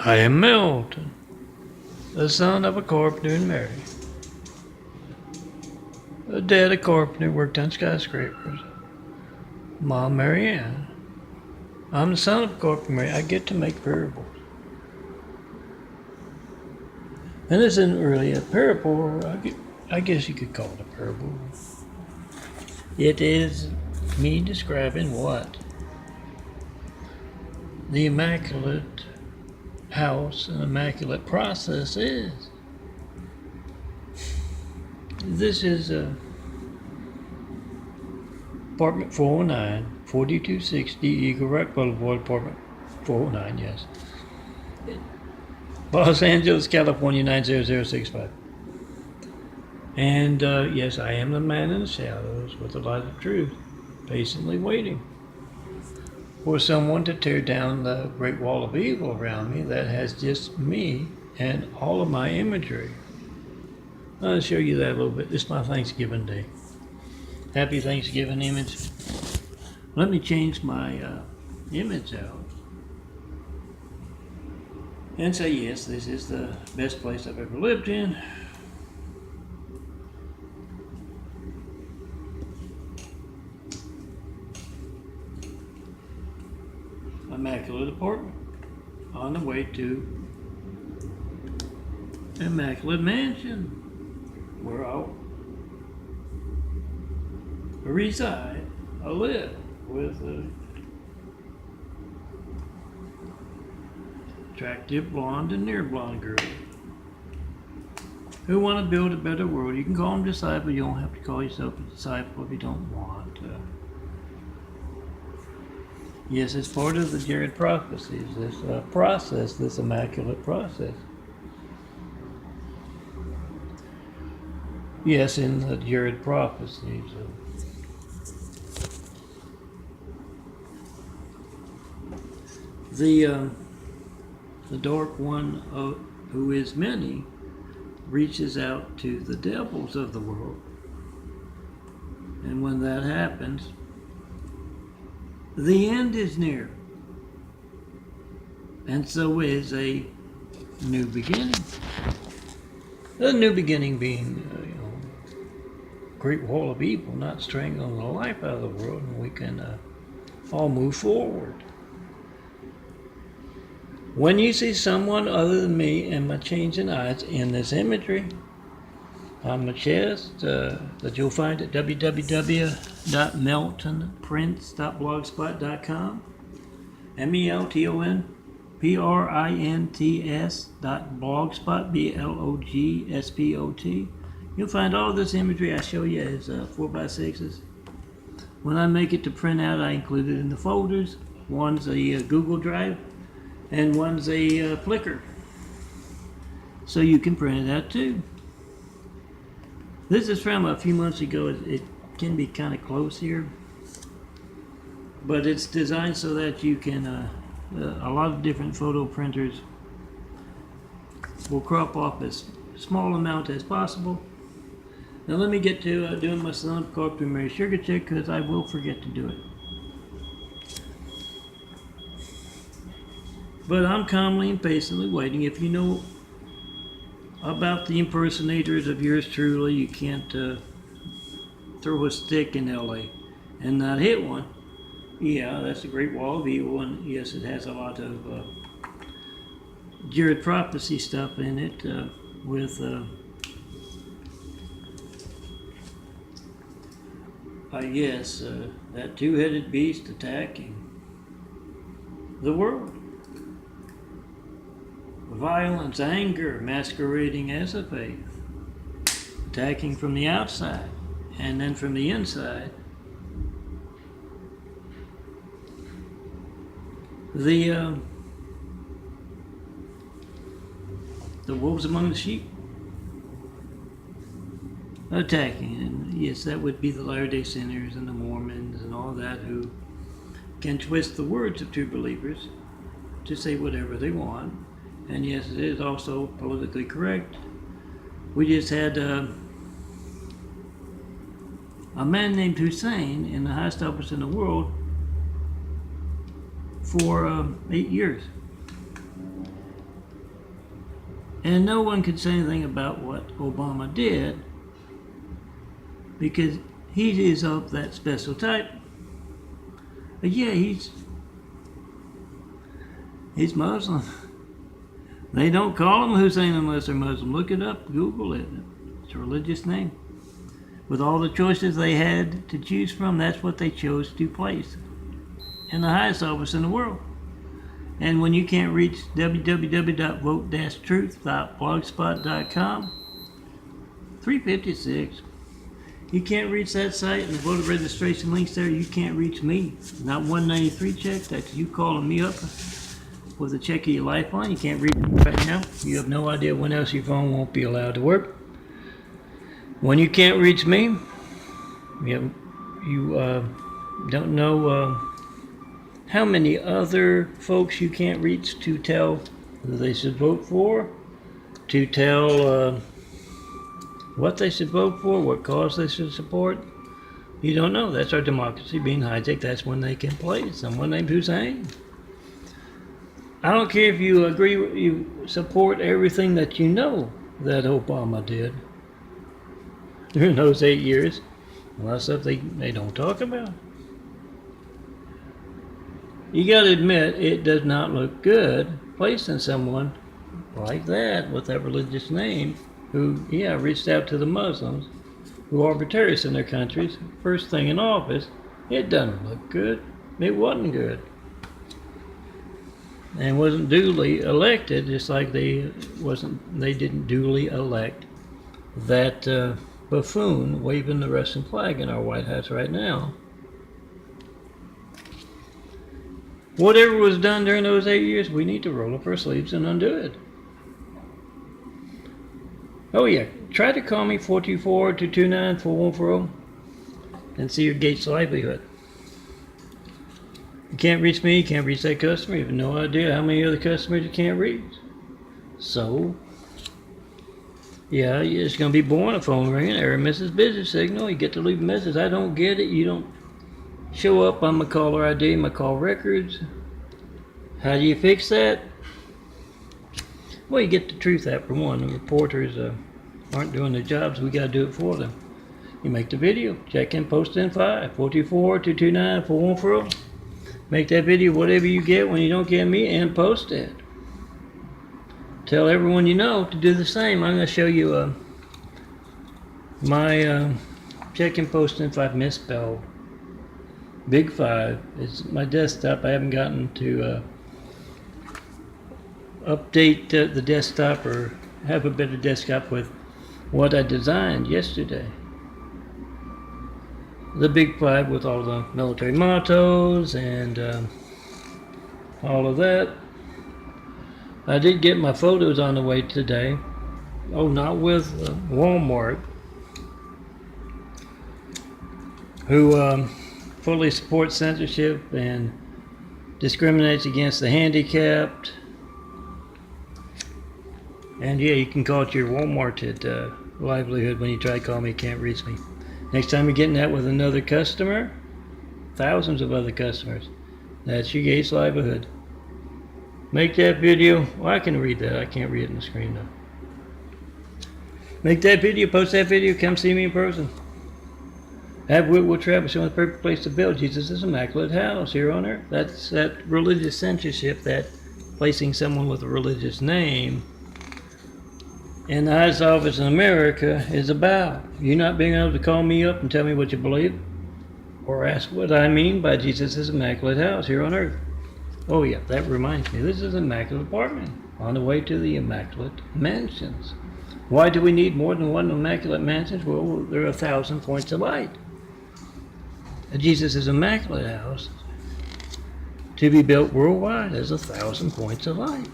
I am Melton, the son of a carpenter and Mary. A dad, a carpenter, worked on skyscrapers. Mom, Mary Ann. I'm the son of a carpenter, Mary. I get to make parables. And this isn't really a parable, or I guess you could call it a parable. It is me describing what the Immaculate house and Immaculate process is. This is apartment 409, 4260 Eagle Rock Boulevard, apartment 409, yes. Los Angeles, California, 90065. And yes, I am the man in the shadows with the light of truth, patiently waiting for someone to tear down the great wall of evil around me that has just me and all of my imagery. I'll show you that a little bit. This is my Thanksgiving day. Happy Thanksgiving image. Let me change my image out and say, yes, this is the best place I've ever lived in. Immaculate apartment on the way to Immaculate Mansion, where I'll reside, I live with an attractive blonde and near blonde girl who want to build a better world. You can call them disciple. You don't have to call yourself a disciple if you don't want. Yes, it's part of the Jared prophecies, this process, this immaculate process. Yes, in the Jared prophecies. The dark one who is many reaches out to the devils of the world. And when that happens, the end is near. And so is a new beginning. The new beginning being, great wall of evil, not strangling the life out of the world, and we can all move forward. When you see someone other than me and my changing eyes in this imagery on my chest that you'll find at www.meltonprints.blogspot.com, MELTONPRINTS.blogspot, BLOGSPOT. You'll find all this imagery I show you as 4x6s. When I make it to print out, I include it in the folders. One's a Google Drive, and one's a Flickr. So you can print it out too. This is from a few months ago. It can be kind of close here, but it's designed so that you can, a lot of different photo printers will crop off as small amount as possible. Now let me get to doing my son of carpentry Mary sugar check, because I will forget to do it. But I'm calmly and patiently waiting. If you know about the impersonators of yours truly, you can't throw a stick in LA and not hit one. Yeah, that's a great wall of evil, and yes, it has a lot of Jared prophecy stuff in it with yes, that two-headed beast attacking the world. Violence, anger, masquerading as a faith, attacking from the outside and then from the inside. The wolves among the sheep attacking, and yes, that would be the Latter-day Sinners and the Mormons and all that, who can twist the words of true believers to say whatever they want. And yes, it is also politically correct. We just had a man named Hussein in the highest office in the world for 8 years. And no one could say anything about what Obama did because he is of that special type. But yeah, he's Muslim. They don't call him Hussein unless they're Muslim. Look it up, Google it. It's a religious name. With all the choices they had to choose from, that's what they chose to place in the highest office in the world. And when you can't reach www.vote-truth.blogspot.com, 356, you can't reach that site and the voter registration links there, you can't reach me. Not 193 check, that's you calling me up with a check of your lifeline. You can't reach me right now. You have no idea when else your phone won't be allowed to work. When you can't reach me, you don't know how many other folks you can't reach to tell who they should vote for, to tell what they should vote for, what cause they should support. You don't know. That's our democracy being hijacked. That's when they can play someone named Hussein. I don't care if you agree, you support everything that you know that Obama did during those 8 years. A lot of stuff they don't talk about. You gotta admit, it does not look good placing someone like that with that religious name who, yeah, reached out to the Muslims who are terrorists in their countries. First thing in office, it doesn't look good. It wasn't good. And wasn't duly elected, just like they didn't duly elect that buffoon waving the Russian flag in our White House right now. Whatever was done during those 8 years, we need to roll up our sleeves and undo it. Oh yeah, try to call me 424-229-4140 and see your Gates livelihood. You can't reach me, you can't reach that customer, you have no idea how many other customers you can't reach. So, yeah, it's going to be boring, a phone ringing, error misses busy signal, you get to leave a message, I don't get it, you don't show up on my caller ID, my call records. How do you fix that? Well, you get the Truth app for one. The reporters aren't doing their jobs, we got to do it for them. You make the video, check in, post in 5, 424-229-4140. Make that video whatever you get when you don't get me and post it. Tell everyone you know to do the same. I'm going to show you my check in, post in 5 misspelled. Big 5. It's my desktop. I haven't gotten to update the desktop or have a better desktop with what I designed yesterday. The Big 5 with all the military mottos and all of that. I did get my photos on the way today. Oh, not with Walmart, who fully supports censorship and discriminates against the handicapped. And yeah, you can call it your Walmart livelihood when you try to call me, can't reach me. Next time you're getting that with another customer, thousands of other customers, that's your Gates livelihood. Make that video. Well, I can read that. I can't read it on the screen though. Make that video, post that video, come see me in person. Have Whitwell Travis showing the perfect place to build Jesus' immaculate house here on earth. That's that religious censorship, that placing someone with a religious name in the highest office in America is about. You not being able to call me up and tell me what you believe or ask what I mean by Jesus' immaculate house here on earth. Oh yeah, that reminds me, this is an immaculate apartment on the way to the immaculate mansions. Why do we need more than one immaculate mansions? Well, there are 1,000 points of light. Jesus' immaculate house to be built worldwide has 1,000 points of light.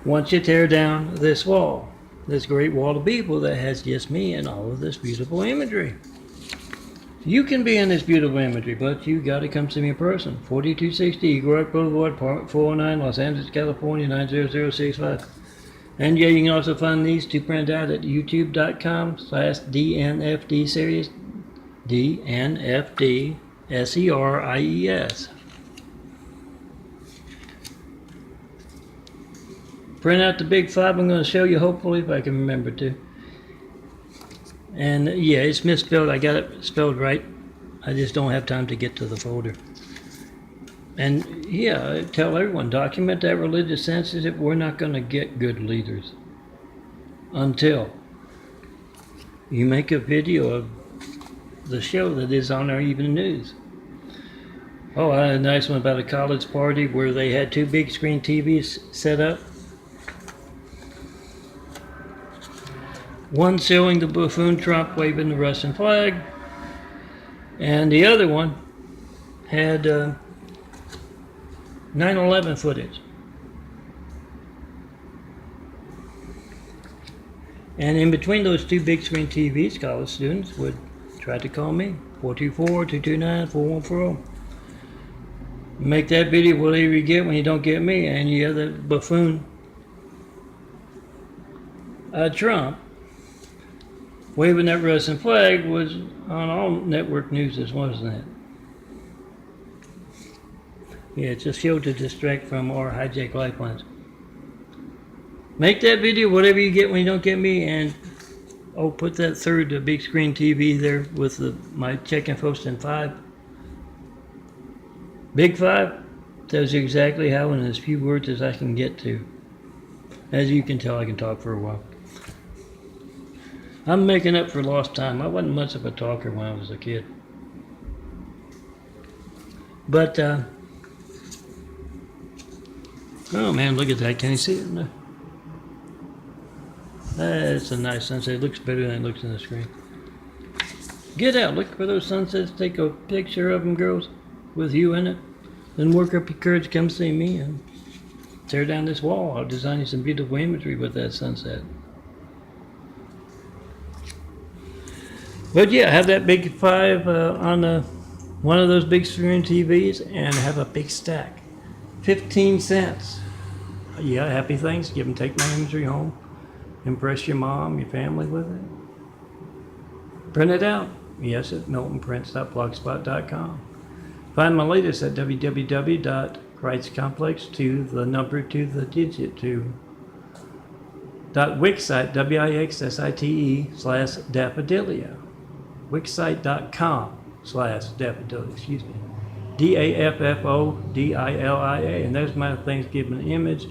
Once you tear down this wall, this great wall of people that has just me and all of this beautiful imagery. You can be in this beautiful imagery, but you got to come see me in person. 4260 Eagle Rock Boulevard, Apartment 409, Los Angeles, California, 90065. And yeah, you can also find these to print out at youtube.com/DNFD series, DNFD SERIES. print out the big 5. I'm going to show you, hopefully, if I can remember to. And yeah, it's misspelled. I got it spelled right. I just don't have time to get to the folder. And yeah, I tell everyone, document that religious censorship. We're not going to get good leaders until you make a video of the show that is on our evening news. Oh, I had a nice one about a college party where they had 2 big screen TVs set up. One showing the buffoon Trump waving the Russian flag, and the other one had 9/11 footage. And in between those 2 big screen TVs, college students would try to call me, 424-229-4140. Make that video, whatever you get when you don't get me, and you have the buffoon Trump waving that Russian flag was on all network news, wasn't it? Yeah, it's a show to distract from our hijack lifelines. Make that video, whatever you get when you don't get me, and put that third big screen TV there with my checking post in 5. Big 5 tells you exactly how in as few words as I can get to. As you can tell, I can talk for a while. I'm making up for lost time. I wasn't much of a talker when I was a kid. But, oh man, look at that. Can you see it? No. That's a nice sunset. It looks better than it looks on the screen. Get out. Look for those sunsets. Take a picture of them, girls, with you in it. Then work up your courage. Come see me and tear down this wall. I'll design you some beautiful imagery with that sunset. But yeah, have that big 5 on one of those big screen TVs and have a big stack. 15 cents. Yeah, happy Thanksgiving. Take my imagery home. Impress your mom, your family with it. Print it out. Yes, at meltonprints.blogspot.com. Find my latest at www.christcomplex to the number to the digit to .wixsite, WIXSITE/daffodilia. Wixsite.com/daffodilia, excuse me. DAFFODILIA, and there's my Thanksgiving image.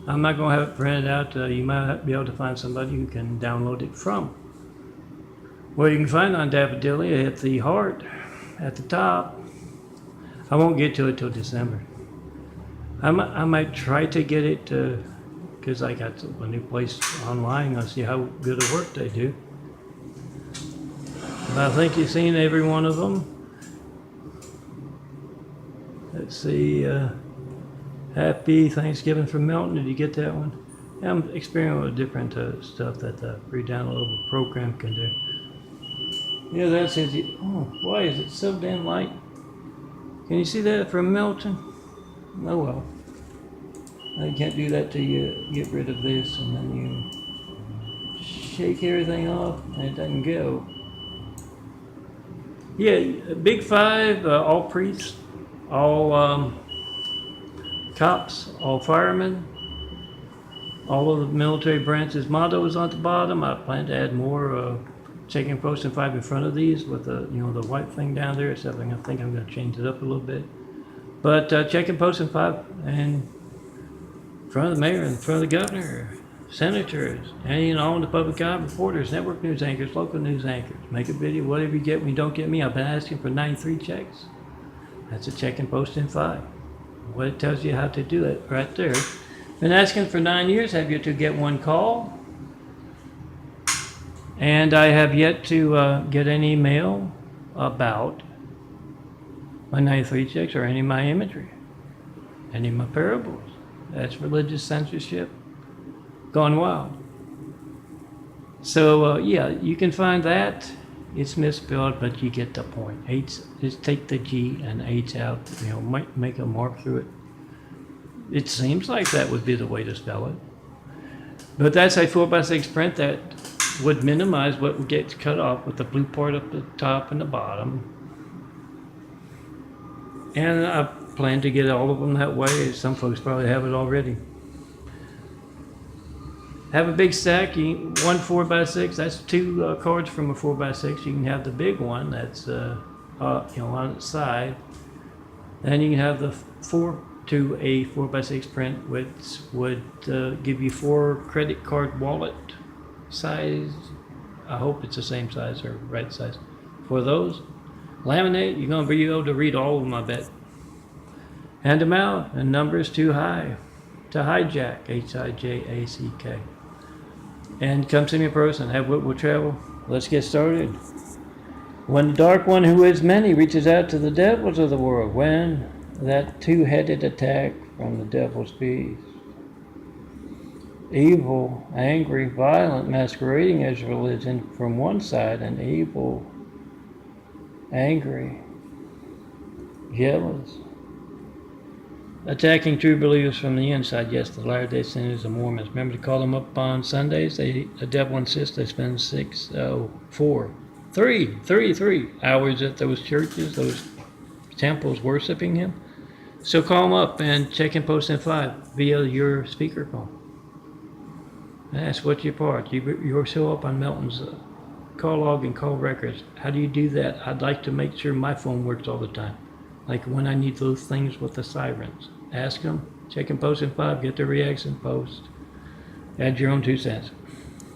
I'm not going to have it printed out. You might be able to find somebody who can download it from. Well, you can find on Daffodilia at the heart at the top. I won't get to it till December. I might try to get it because I got a new place online. I'll see how good a work they do. I think you've seen every one of them. Let's see. Happy Thanksgiving from Melton. Did you get that one? Yeah, I'm experimenting with different stuff that the free downloadable program can do. Yeah, that's it. Oh, why is it so damn light? Can you see that from Melton? Oh well. I can't do that till you get rid of this, and then you shake everything off, and it doesn't go. Yeah, Big 5, all priests, all cops, all firemen, all of the military branches mottos on the bottom. I plan to add more checking posts and 5 in front of these with the the white thing down there. Except I think I'm going to change it up a little bit. But checking posts and 5 and in front of the mayor, in front of the governor, senators, and all the public eye reporters, network news anchors, local news anchors. Make a video, whatever you get when you don't get me. I've been asking for 93 checks. That's a checking post in 5. Well, it tells you how to do it right there. Been asking for 9 years, have yet to get one call. And I have yet to get an email about my 93 checks or any of my imagery, any of my parables. That's religious censorship gone wild. So yeah, you can find that. It's misspelled, but you get the point. H, just take the G and H out. Make a mark through it. It seems like that would be the way to spell it. But that's a 4x6 print that would minimize what gets cut off with the blue part up the top and the bottom. And I plan to get all of them that way. Some folks probably have it already. have a big stack. One 4x6. That's two cards from a 4x6. You can have the big one. That's on its side. Then you can have the 4x6 print, which would give you 4 credit card wallet size. I hope it's the same size or right size for those. Laminate. You're gonna be able to read all of them, I bet. Hand them out, and numbers too high to hijack. Hijack. And come see me in person. Have wit will travel. Let's get started. When the dark one who is many reaches out to the devils of the world, when that two-headed attack from the devil's beast, evil, angry, violent, masquerading as religion from one side, and evil, angry, jealous, attacking true believers from the inside. Yes, the Latter-day Saints and Mormons. Remember to call them up on Sundays. The devil insists they spend 3 hours at those churches, those temples worshiping him. So call them up and check in post in 5 via your speakerphone. That's what your part. You'll show up on Melton's call log and call records. How do you do that? I'd like to make sure my phone works all the time. Like when I need those things with the sirens. Ask them, check and post in 5, get the reaction post. Add your own 2 cents.